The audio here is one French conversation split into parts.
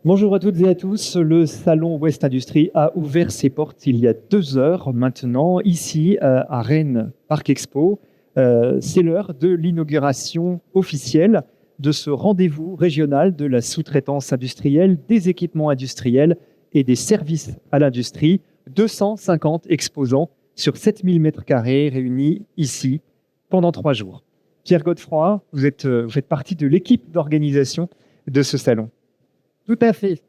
Bonjour à toutes et à tous. Le salon West Industrie a ouvert ses portes il y a 2 heures maintenant, ici à Rennes Parc Expo. C'est l'heure de l'inauguration officielle de ce rendez-vous régional de la sous-traitance industrielle, des équipements industriels et des services à l'industrie. 250 exposants sur 7000 m² réunis ici pendant 3 jours. Pierre Godefroy, vous faites partie de l'équipe d'organisation de ce salon. Tout à fait.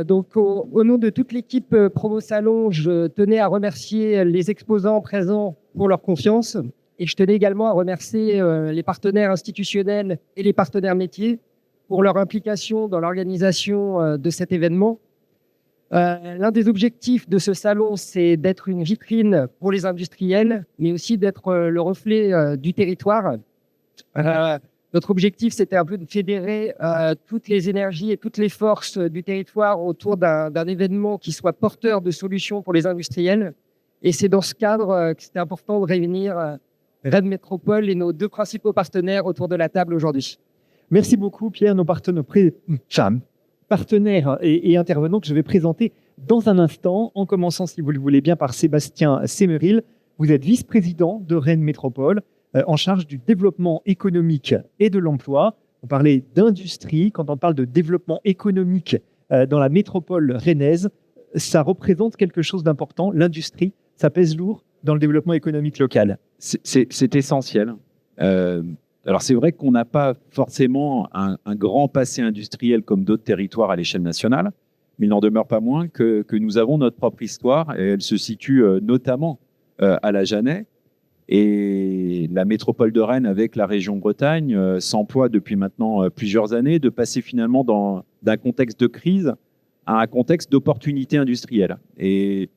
Donc, au nom de toute l'équipe Promo Salon, je tenais à remercier les exposants présents pour leur confiance et je tenais également à remercier les partenaires institutionnels et les partenaires métiers pour leur implication dans l'organisation de cet événement. L'un des objectifs de ce salon, c'est d'être une vitrine pour les industriels, mais aussi d'être le reflet du territoire. Notre objectif, c'était un peu de fédérer toutes les énergies et toutes les forces du territoire autour d'un événement qui soit porteur de solutions pour les industriels. Et c'est dans ce cadre que c'était important de réunir Rennes Métropole et nos 2 principaux partenaires autour de la table aujourd'hui. Merci beaucoup, Pierre, nos partenaires et intervenants que je vais présenter dans un instant, en commençant, si vous le voulez bien, par Sébastien Semmeril. Vous êtes vice-président de Rennes Métropole, en charge du développement économique et de l'emploi. On parlait d'industrie. Quand on parle de développement économique dans la métropole rennaise, ça représente quelque chose d'important. L'industrie, ça pèse lourd dans le développement économique local. C'est essentiel. Alors c'est vrai qu'on n'a pas forcément un grand passé industriel comme d'autres territoires à l'échelle nationale, mais il n'en demeure pas moins que nous avons notre propre histoire et elle se situe notamment à la Jeannet. Et la métropole de Rennes avec la région Bretagne s'emploie depuis maintenant plusieurs années de passer finalement d'un contexte de crise à un contexte d'opportunité industrielle. Et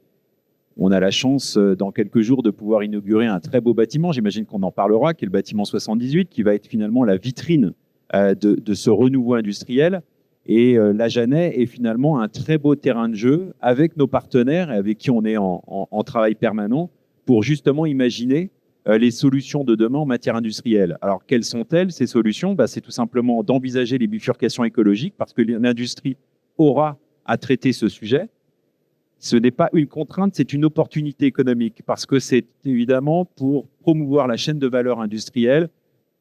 on a la chance dans quelques jours de pouvoir inaugurer un très beau bâtiment, j'imagine qu'on en parlera, qui est le bâtiment 78, qui va être finalement la vitrine de ce renouveau industriel. Et la Jeannet est finalement un très beau terrain de jeu avec nos partenaires et avec qui on est en travail permanent pour justement imaginer les solutions de demain en matière industrielle. Alors, quelles sont-elles, ces solutions ? C'est tout simplement d'envisager les bifurcations écologiques parce que l'industrie aura à traiter ce sujet. Ce n'est pas une contrainte, c'est une opportunité économique parce que c'est évidemment pour promouvoir la chaîne de valeur industrielle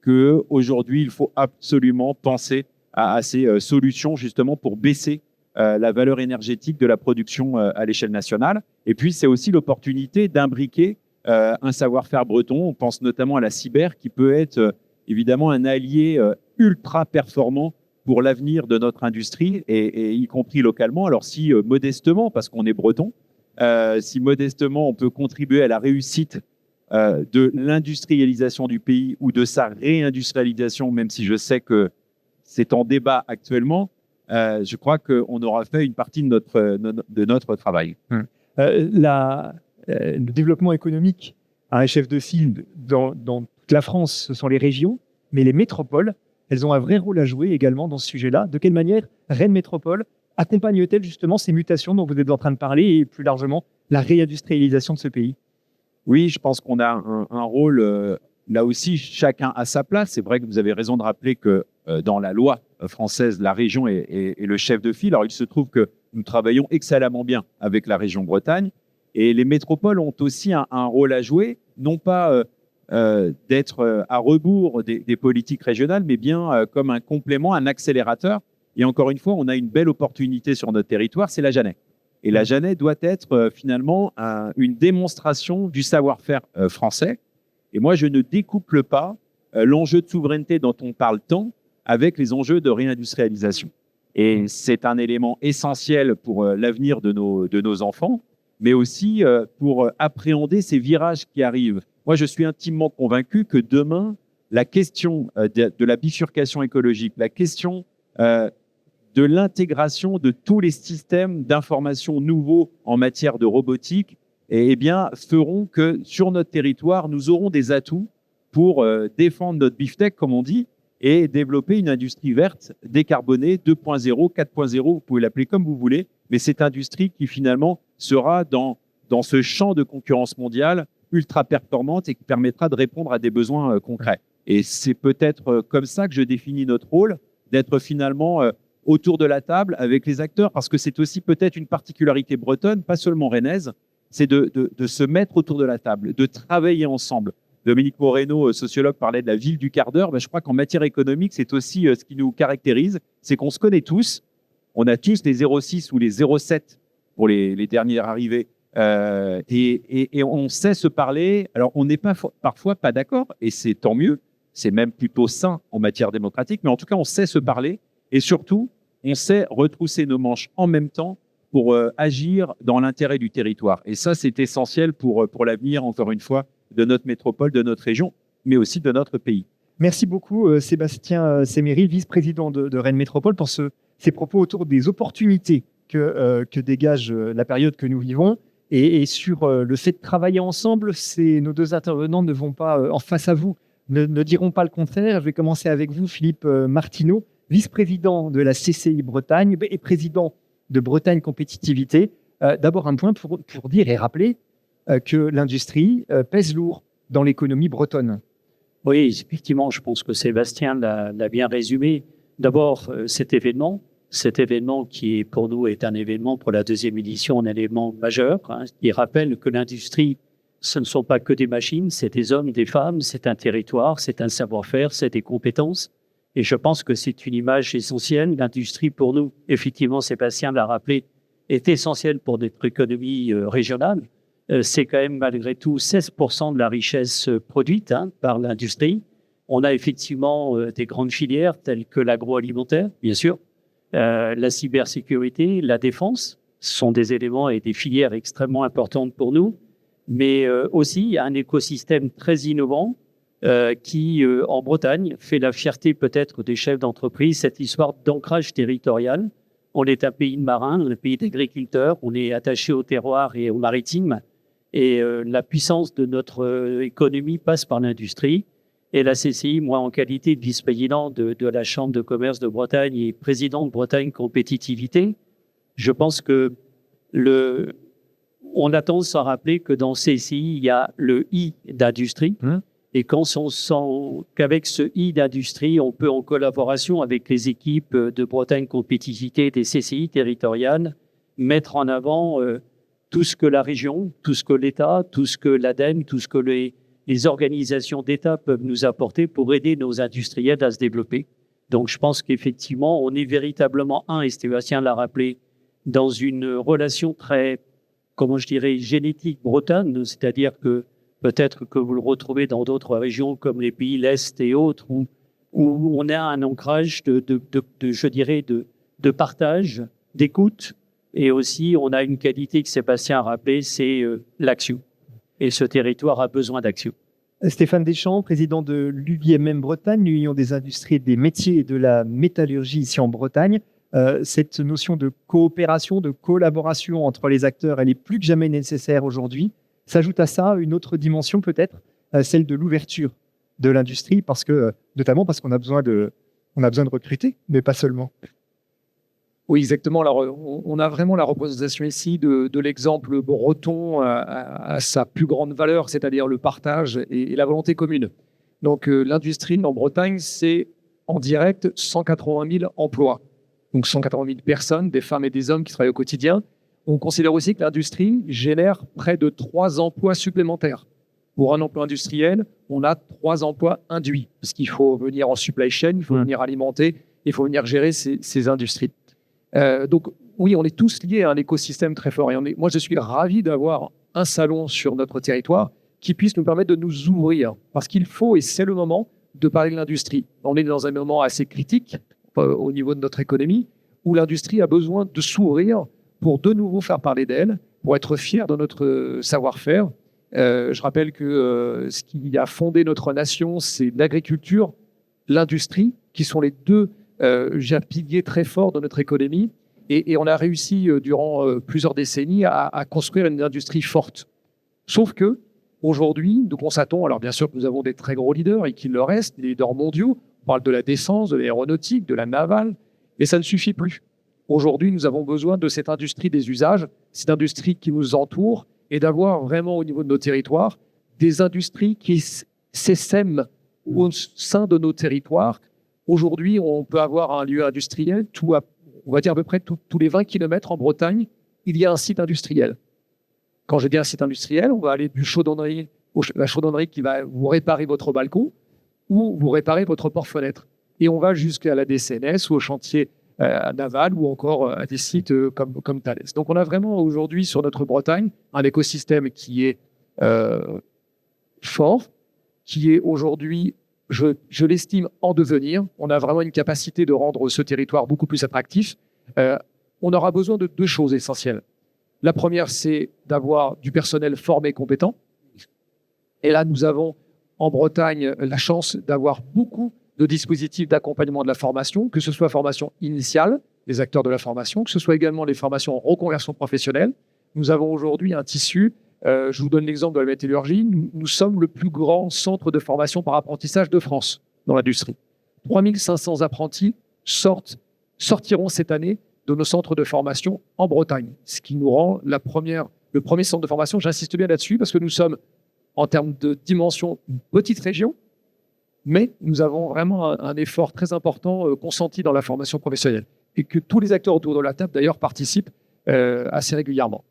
qu'aujourd'hui, il faut absolument penser à ces solutions justement pour baisser la valeur énergétique de la production à l'échelle nationale. Et puis, c'est aussi l'opportunité d'imbriquer un savoir-faire breton. On pense notamment à la cyber qui peut être évidemment un allié ultra performant pour l'avenir de notre industrie et y compris localement. Alors si modestement, parce qu'on est breton, si modestement on peut contribuer à la réussite de l'industrialisation du pays ou de sa réindustrialisation, même si je sais que c'est en débat actuellement, je crois qu'on aura fait une partie de notre travail. Le développement économique a un chef de file dans toute la France, ce sont les régions, mais les métropoles, elles ont un vrai rôle à jouer également dans ce sujet-là. De quelle manière Rennes Métropole accompagne-t-elle justement ces mutations dont vous êtes en train de parler et plus largement la réindustrialisation de ce pays ? Oui, je pense qu'on a un rôle, là aussi, chacun à sa place. C'est vrai que vous avez raison de rappeler que dans la loi française, la région est le chef de file. Alors, il se trouve que nous travaillons excellemment bien avec la région Bretagne. Et les métropoles ont aussi un rôle à jouer, non pas d'être à rebours des politiques régionales, mais bien comme un complément, un accélérateur. Et encore une fois, on a une belle opportunité sur notre territoire, c'est la Jeannet. Et la Jeannet doit être finalement une démonstration du savoir-faire français. Et moi, je ne découple pas l'enjeu de souveraineté dont on parle tant avec les enjeux de réindustrialisation. Et c'est un élément essentiel pour l'avenir de nos enfants, mais aussi pour appréhender ces virages qui arrivent. Moi, je suis intimement convaincu que demain, la question de la bifurcation écologique, la question de l'intégration de tous les systèmes d'information nouveaux en matière de robotique, eh bien, feront que sur notre territoire, nous aurons des atouts pour défendre notre beefsteak, comme on dit, et développer une industrie verte, décarbonée, 2.0, 4.0, vous pouvez l'appeler comme vous voulez, mais cette industrie qui finalement sera dans ce champ de concurrence mondiale ultra performante et qui permettra de répondre à des besoins concrets. Et c'est peut-être comme ça que je définis notre rôle, d'être finalement autour de la table avec les acteurs, parce que c'est aussi peut-être une particularité bretonne, pas seulement rennaise, c'est de se mettre autour de la table, de travailler ensemble. Dominique Moreno, sociologue, parlait de la ville du quart d'heure. Je crois qu'en matière économique, c'est aussi ce qui nous caractérise, c'est qu'on se connaît tous. On a tous les 0,6 ou les 0,7 pour les dernières arrivées. Et on sait se parler. Alors, on n'est parfois pas d'accord, et c'est tant mieux. C'est même plutôt sain en matière démocratique. Mais en tout cas, on sait se parler. Et surtout, on sait retrousser nos manches en même temps pour agir dans l'intérêt du territoire. Et ça, c'est essentiel pour l'avenir, encore une fois, de notre métropole, de notre région, mais aussi de notre pays. Merci beaucoup, Sébastien Séméry, vice-président de Rennes Métropole, pour ces propos autour des opportunités que dégage la période que nous vivons. Et sur le fait de travailler ensemble, nos deux intervenants ne vont pas en face à vous, ne diront pas le contraire. Je vais commencer avec vous, Philippe Martineau, vice-président de la CCI Bretagne et président de Bretagne Compétitivité. D'abord, un point pour dire et rappeler que l'industrie pèse lourd dans l'économie bretonne. Oui, effectivement, je pense que Sébastien l'a bien résumé. D'abord, cet événement qui pour nous est un événement pour la deuxième édition, un événement majeur, qui rappelle que l'industrie, ce ne sont pas que des machines, c'est des hommes, des femmes, c'est un territoire, c'est un savoir-faire, c'est des compétences. Et je pense que c'est une image essentielle. L'industrie, pour nous, effectivement, Sébastien l'a rappelé, est essentielle pour notre économie régionale. C'est quand même malgré tout 16% de la richesse produite par l'industrie. On a effectivement des grandes filières telles que l'agroalimentaire, bien sûr, la cybersécurité, la défense, ce sont des éléments et des filières extrêmement importantes pour nous, mais aussi un écosystème très innovant qui, en Bretagne, fait la fierté peut-être des chefs d'entreprise, cette histoire d'ancrage territorial. On est un pays de marins, on est un pays d'agriculteurs, on est attaché au terroir et au maritime, et la puissance de notre économie passe par l'industrie. Et la CCI, moi, en qualité de vice-président de la Chambre de commerce de Bretagne et président de Bretagne Compétitivité, je pense que on a tendance à rappeler que dans CCI, il y a le I d'industrie. Et qu'avec ce I d'industrie, on peut, en collaboration avec les équipes de Bretagne Compétitivité, des CCI territoriales, mettre en avant tout ce que la région, tout ce que l'État, tout ce que l'ADEME, tout ce que les organisations d'État peuvent nous apporter pour aider nos industriels à se développer. Donc, je pense qu'effectivement, on est véritablement et Sébastien l'a rappelé, dans une relation très, comment je dirais, génétique bretonne, c'est-à-dire que peut-être que vous le retrouvez dans d'autres régions comme les pays l'Est et autres, où on a un ancrage je dirais, de partage, d'écoute, et aussi on a une qualité que Sébastien a rappelé, c'est l'action. Et ce territoire a besoin d'action. Stéphane Deschamps, président de l'UIMM Bretagne, l'Union des industries et des métiers et de la métallurgie ici en Bretagne. Cette notion de coopération, de collaboration entre les acteurs, elle est plus que jamais nécessaire aujourd'hui. S'ajoute à ça une autre dimension peut-être, celle de l'ouverture de l'industrie, notamment parce qu'on a besoin de recruter, mais pas seulement. Oui, exactement. Alors, on a vraiment la représentation ici de l'exemple breton à sa plus grande valeur, c'est-à-dire le partage et la volonté commune. Donc, l'industrie en Bretagne, c'est en direct 180 000 emplois. Donc, 180 000 personnes, des femmes et des hommes qui travaillent au quotidien. On considère aussi que l'industrie génère près de 3 emplois supplémentaires. Pour un emploi industriel, on a 3 emplois induits, parce qu'il faut venir en supply chain, il faut venir alimenter, il faut venir gérer ces industries. Donc, oui, on est tous liés à un écosystème très fort. Et moi, je suis ravi d'avoir un salon sur notre territoire qui puisse nous permettre de nous ouvrir. Parce qu'il faut, et c'est le moment, de parler de l'industrie. On est dans un moment assez critique au niveau de notre économie, où l'industrie a besoin de s'ouvrir pour de nouveau faire parler d'elle, pour être fier de notre savoir-faire. Je rappelle que ce qui a fondé notre nation, c'est l'agriculture, l'industrie, qui sont les deux piliers très forts de notre économie. Et on a réussi, durant plusieurs décennies, à construire une industrie forte. Sauf que aujourd'hui, nous constatons, alors bien sûr que nous avons des très gros leaders et qu'il le reste, des leaders mondiaux. On parle de la défense, de l'aéronautique, de la navale, mais ça ne suffit plus. Aujourd'hui, nous avons besoin de cette industrie des usages, cette industrie qui nous entoure, et d'avoir vraiment au niveau de nos territoires des industries qui s'essaiment au sein de nos territoires. Aujourd'hui, on peut avoir un lieu industriel tout à on va dire à peu près tous les 20 km en Bretagne, il y a un site industriel. Quand je dis un site industriel, on va aller du chaudronnerie, la chaudronnerie qui va vous réparer votre balcon ou vous réparer votre porte-fenêtre. Et on va jusqu'à la DCNS ou au chantier naval ou encore à des sites comme Thales. Donc on a vraiment aujourd'hui sur notre Bretagne un écosystème qui est fort, qui est aujourd'hui, je l'estime, en devenir. On a vraiment une capacité de rendre ce territoire beaucoup plus attractif. On aura besoin de 2 choses essentielles. La première, c'est d'avoir du personnel formé et compétent. Et là, nous avons en Bretagne la chance d'avoir beaucoup de dispositifs d'accompagnement de la formation, que ce soit formation initiale, les acteurs de la formation, que ce soit également les formations en reconversion professionnelle. Nous avons aujourd'hui un tissu, je vous donne l'exemple de la métallurgie, nous sommes le plus grand centre de formation par apprentissage de France dans l'industrie. 3500 apprentis sortiront cette année de nos centres de formation en Bretagne, ce qui nous rend le premier centre de formation. J'insiste bien là-dessus parce que nous sommes, en termes de dimension, une petite région, mais nous avons vraiment un effort très important consenti dans la formation professionnelle et que tous les acteurs autour de la table, d'ailleurs, participent assez régulièrement.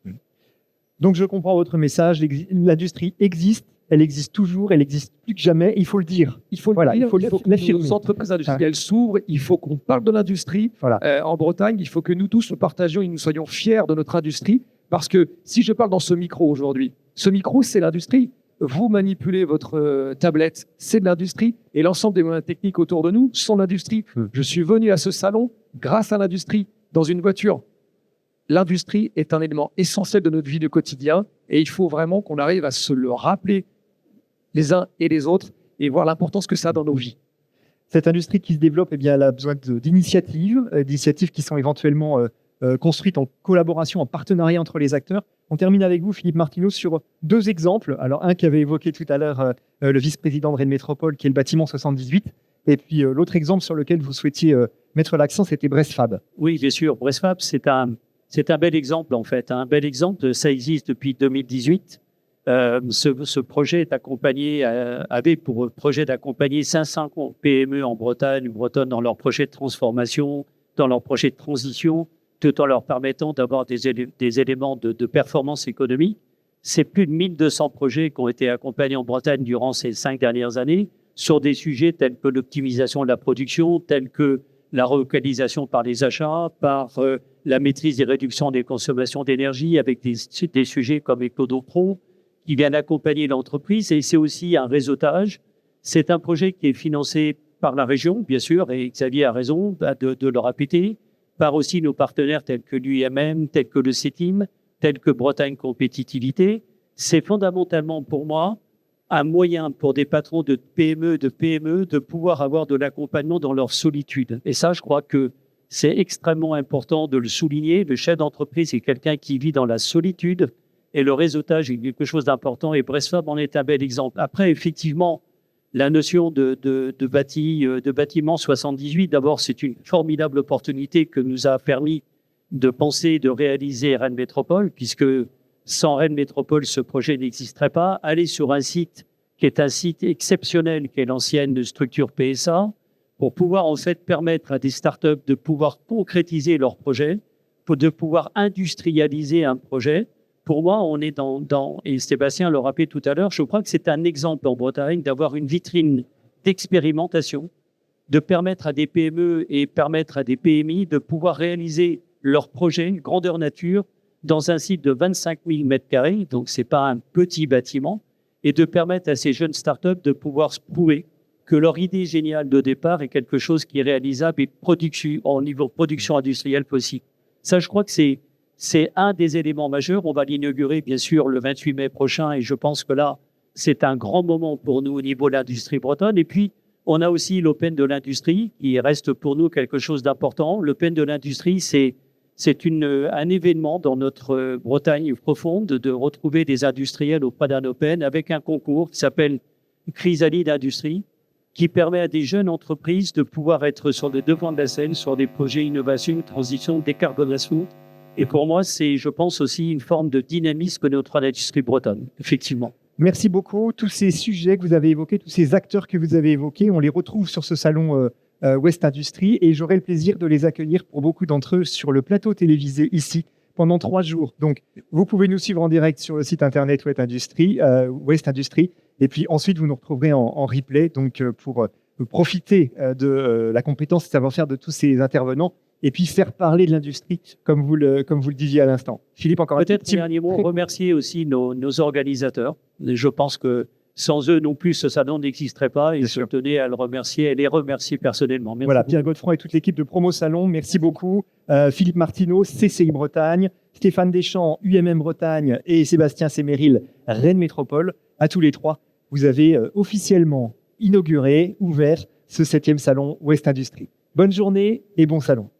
Donc, je comprends votre message. L'industrie existe, elle existe toujours, elle existe plus que jamais. Il faut le dire. Il faut que l'affirmer. nos entreprises industrielles s'ouvrent. Il faut qu'on parle de l'industrie. Voilà. En Bretagne, il faut que nous tous nous partagions et nous soyons fiers de notre industrie. Parce que si je parle dans ce micro aujourd'hui, ce micro, c'est l'industrie. Vous manipulez votre tablette, c'est de l'industrie. Et l'ensemble des moyens techniques autour de nous sont de l'industrie. Je suis venu à ce salon grâce à l'industrie, dans une voiture. L'industrie est un élément essentiel de notre vie du quotidien. Et il faut vraiment qu'on arrive à se le rappeler les uns et les autres et voir l'importance que ça a dans nos vies. Cette industrie qui se développe, eh bien, elle a besoin d'initiatives qui sont éventuellement construites en collaboration, en partenariat entre les acteurs. On termine avec vous, Philippe Martineau, sur 2 exemples. Alors, un qu'avait évoqué tout à l'heure le vice-président de Rennes Métropole, qui est le bâtiment 78. Et puis, l'autre exemple sur lequel vous souhaitiez mettre l'accent, c'était Bressfab. Oui, bien sûr. Bressfab, c'est un bel exemple, en fait. Un bel exemple. Ça existe depuis 2018. Ce projet est accompagné, avait pour projet d'accompagner 500 PME en Bretagne, bretonnes dans leur projet de transformation, dans leur projet de transition, tout en leur permettant d'avoir des éléments de performance économique. C'est plus de 1200 projets qui ont été accompagnés en Bretagne durant ces 5 dernières années sur des sujets tels que l'optimisation de la production, tels que la relocalisation par les achats, par la maîtrise des réductions des consommations d'énergie avec des sujets comme Ecodo Pro qui viennent accompagner l'entreprise. Et c'est aussi un réseautage. C'est un projet qui est financé par la région, bien sûr, et Xavier a raison de le répéter, par aussi nos partenaires tels que l'UIMM, tels que le CETIM, tels que Bretagne Compétitivité. C'est fondamentalement pour moi un moyen pour des patrons de PME de pouvoir avoir de l'accompagnement dans leur solitude. Et ça, je crois que c'est extrêmement important de le souligner. Le chef d'entreprise est quelqu'un qui vit dans la solitude et le réseautage est quelque chose d'important et Bressfab en est un bel exemple. Après, effectivement, la notion de bâtiment 78, d'abord, c'est une formidable opportunité que nous a permis de penser, de réaliser Rennes Métropole, puisque sans Rennes Métropole, ce projet n'existerait pas. Aller sur un site qui est un site exceptionnel, qui est l'ancienne structure PSA, pour pouvoir en fait permettre à des startups de pouvoir concrétiser leur projet, de pouvoir industrialiser un projet. Pour moi, on est et Sébastien le rappelait tout à l'heure, je crois que c'est un exemple en Bretagne d'avoir une vitrine d'expérimentation, de permettre à des PME et permettre à des PMI de pouvoir réaliser leur projet, grandeur nature, dans un site de 25 000 m², donc ce n'est pas un petit bâtiment, et de permettre à ces jeunes startups de pouvoir se prouver que leur idée géniale de départ est quelque chose qui est réalisable et au niveau production industrielle possible. Ça, je crois que c'est un des éléments majeurs. On va l'inaugurer, bien sûr, le 28 mai prochain, et je pense que là, c'est un grand moment pour nous au niveau de l'industrie bretonne. Et puis, on a aussi l'Open de l'industrie, qui reste pour nous quelque chose d'important. L'Open de l'industrie, c'est un événement dans notre Bretagne profonde de retrouver des industriels auprès d'un Open avec un concours qui s'appelle Chrysalide Industrie, qui permet à des jeunes entreprises de pouvoir être sur le devant de la scène, sur des projets innovation, transition, décarbonation. Et pour moi, c'est, je pense, aussi une forme de dynamisme de notre industrie bretonne, effectivement. Merci beaucoup. Tous ces sujets que vous avez évoqués, tous ces acteurs que vous avez évoqués, on les retrouve sur ce salon West Industrie et j'aurai le plaisir de les accueillir pour beaucoup d'entre eux sur le plateau télévisé ici pendant 3 jours. Donc, vous pouvez nous suivre en direct sur le site internet West Industrie et puis ensuite, vous nous retrouverez en replay donc, pour profiter de la compétence et savoir-faire de tous ces intervenants et puis faire parler de l'industrie comme vous le disiez à l'instant. Philippe, encore Peut-être un petit un dernier mot, remercier aussi nos organisateurs. Je pense que sans eux non plus, ce salon n'existerait pas et je tenais à le remercier et les remercier personnellement. Merci Voilà, beaucoup. Pierre Godefroy et toute l'équipe de Promo Salon, merci beaucoup. Philippe Martineau, CCI Bretagne, Stéphane Deschamps, UMM Bretagne et Sébastien Séméril, Rennes Métropole. À tous les 3, vous avez officiellement inauguré, ouvert ce 7e salon West Industrie. Bonne journée et bon salon.